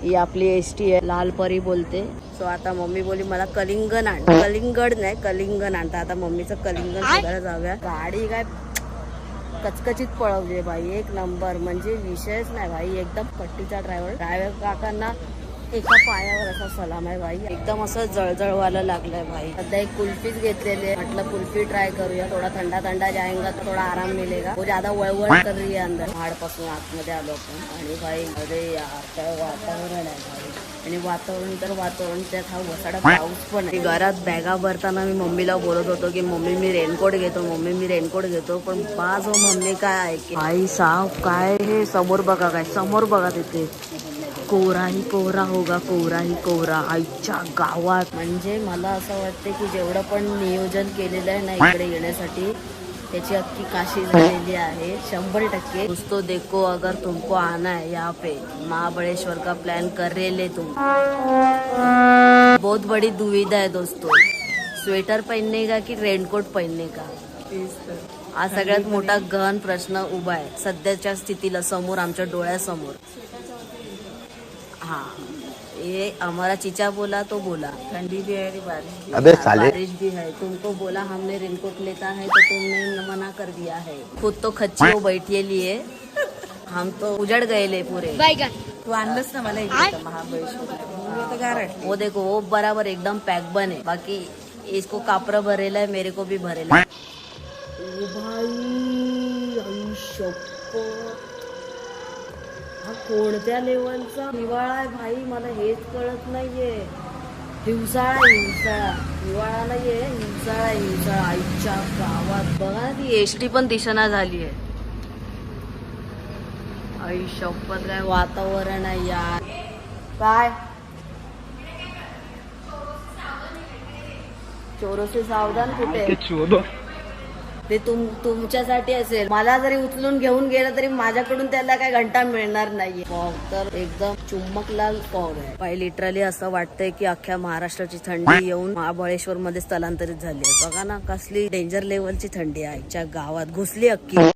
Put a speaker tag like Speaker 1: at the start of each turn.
Speaker 1: ही आपली एसटी आहे, लालपरी बोलते. सो आता मम्मी बोली मला कलिंगण आण. कलिंगड नाही, कलिंगण आणता. आता मम्मीचं कलिंगण शोधायला जाऊया. गाडी काय कचकचित पळवली बाई, एक नंबर. म्हणजे विषयच नाही भाई, एकदम पट्टीचा ड्रायव्हर काकांना एका पायावर असा सलाम आहे भाई. एकदम असं जळजळ व्हायला लागलंय भाई. सध्या एक कुल्फीच घेतलेली आहे, म्हटलं कुल्फी ट्राय करूया. थोडा थंडा थंडा जाएगा तो थोडा आराम मिलेगा. वो ज्यादा वळवळ कर रही है अंदर. पहाडपासून आतमध्ये आलो आपण आणि भाई अरे यार काय वातावरण आहे भाई. आणि वातावरण तर वातावरण, त्यात हा वसाडा पाऊस पण आहे. घरात बॅगा भरताना मी मम्मीला बोलत होतो की मम्मी मी रेनकोट घेतो, मम्मी मी रेनकोट घेतो. पण बाज हो मम्मी काय ऐके आई साफ काय हे समोर बघा, काय समोर बघा तिथे कोरा ही कोरा होगा, कोरा ही कोरा. आईच्या गावात म्हणजे मला असं वाटतं की जेवढं पण नियोजन केलेलं आहे ना इकडे येण्यासाठी, त्याची अख्खी काशी झालेली आहे 100%. दोस्तों देखो, अगर तुमको आना है यहाँ पे महाबळेश्वर का प्लान कर रहे ले तुम, बहुत बड़ी दुविधा है दोस्तों. स्वेटर पहनने का की रेनकोट पहनने का, हा सगळ्यात मोठा गहन प्रश्न उभा आहे सध्याच्या स्थितीला समोर, आमच्या डोळ्यासमोर. हाँ ये हमारा चीचा बोला तो बोला ठंडी भी है बारिश, अबे साले बारिश भी है. तुमको बोला हमने रेनकोट लेता है तो तुमने मना कर दिया है. खुद तो खच्ची हो बैठिए लिए, हम तो उजड़ गए ले पूरे.
Speaker 2: तू आणलंस ना मला इकडे महाबळेश्वर.
Speaker 1: वो देखो वो बराबर एकदम पैक बन है. बाकी इसको कापरा भरेला है, मेरे को भी भरेला है. ओ भाई हा कोणत्या लेवलचा हिवाळा आहे भाई, मला हेच कळत नाहीये. हिवसाळा हिवाळा नाहीये, हिवसाळा. आईच्या गावात बघा ना, ती एसटी पण दिसना झाली आहे. आई शपथ काय वातावरण आहे यार. काय चोरो से सावधान कुठे ते तुमच्यासाठी असेल. मला जरी उचलून घेऊन गेलं तरी माझ्याकडून त्याला काय घंटा मिळणार नाहीये. फॉग तर एकदम चुम्मकलाल फॉग आहे भाई. लिटरली असं वाटतंय की अख्ख्या महाराष्ट्राची थंडी येऊन महाबळेश्वर मध्ये स्थलांतरित झाली आहे. बघा ना कसली डेंजर लेवलची थंडी आहे. गावात घुसली अख्खी.